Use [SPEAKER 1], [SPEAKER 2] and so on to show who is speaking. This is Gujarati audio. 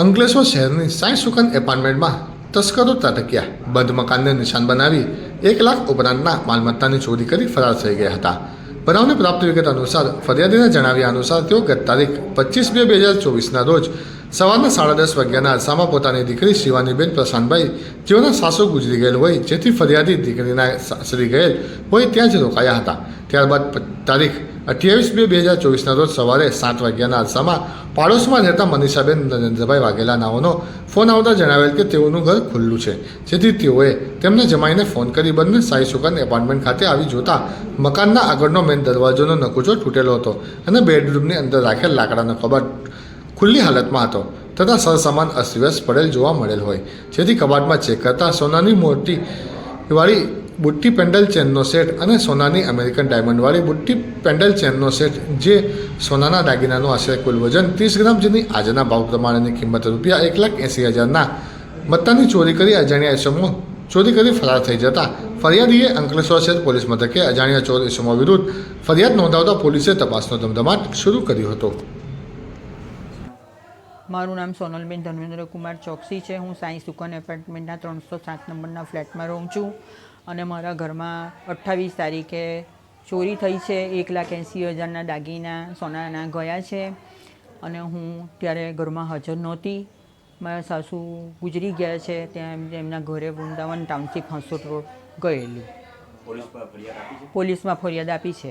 [SPEAKER 1] અંકલેશ્વર શહેરની સાંઈ સુકન એપાર્ટમેન્ટમાં તસ્કરો ત્રાટક્યા. બંધ મકાનને નિશાન બનાવી 1 લાખ ઉપરાંતના માલમત્તાની ચોરી કરી ફરાર થઈ ગયા હતા. બનાવની પ્રાપ્ત વિગત અનુસાર ફરિયાદીના જણાવ્યા અનુસાર તેઓ ગત તારીખ 25/2/2024ના રોજ સવારના 10:30 વાગ્યાના અરસામાં પોતાની દીકરી શિવાનીબેન પ્રશાંતભાઈ, જેઓના સાસુ ગુજરી ગયેલ હોય, જેથી ફરિયાદી દીકરીના સાસરી ગયેલ હોય ત્યાં જ રોકાયા હતા. ત્યારબાદ તારીખ 28/2/2024ના રોજ સવારે 7 વાગ્યાના અરસામાં પાડોશમાં રહેતા મનીષાબેન નરેન્દ્રભાઈ વાઘેલા નાઓનો ફોન આવતા જણાવેલ કે તેઓનું ઘર ખુલ્લું છે, જેથી તેઓએ તેમના જમાઈને ફોન કરી બંને સાઈ સુકન એપાર્ટમેન્ટ ખાતે આવી જોતા મકાનના આગળનો મેઇન દરવાજોનો નકુચો તૂટેલો હતો અને બેડરૂમની અંદર રાખેલ લાકડાનો કબાટ ખુલ્લી હાલતમાં હતો તથા સરસામાન અસ્તવ્યસ્ત પડેલ જોવા મળેલ હોય, જેથી કબાટમાં ચેક કરતા સોનાની મોટી વાળી બુટ્ટી પેન્ડલ ચેનનો સેટ અને સોનાની અમેરિકન ડાયમંડવાળી બુટ્ટી પેન્ડલ ચેનનો સેટ, જે સોનાના દાગીનાનું આશરે કુલ વજન 30 ગ્રામ, જેની આજના ભાવ પ્રમાણેની કિંમત રૂપિયા 1,80,000ના મત્તાની ચોરી કરી અજાણ્યા ઇસમો ચોરી કરી ફરાર થઈ જતા ફરિયાદીએ અંકલેશ્વર શહેર પોલીસ મથકે અજાણ્યા ચોર ઇસમો વિરુદ્ધ ફરિયાદ નોંધાવતા પોલીસે તપાસનો ધમધમાટ શરૂ કર્યો હતો.
[SPEAKER 2] મારું નામ સોનલબેન ધર્મેન્દ્રકુમાર ચોકસી છે. હું સાઈ સુકન એપાર્ટમેન્ટના 307 નંબરના ફ્લેટમાં રહું છું અને મારા ઘરમાં 28 તારીખે ચોરી થઈ છે. 1,80,000ના દાગીના સોનાના ગયા છે અને હું ત્યારે ઘરમાં હાજર નહોતી. મારા સાસુ ગુજરી ગયા છે. ત્યાં એમના ઘરે વૃંદાવન ટાઉનશીપ હાંસોટ રોડ ગયેલું. પોલીસમાં ફરિયાદ આપી છે.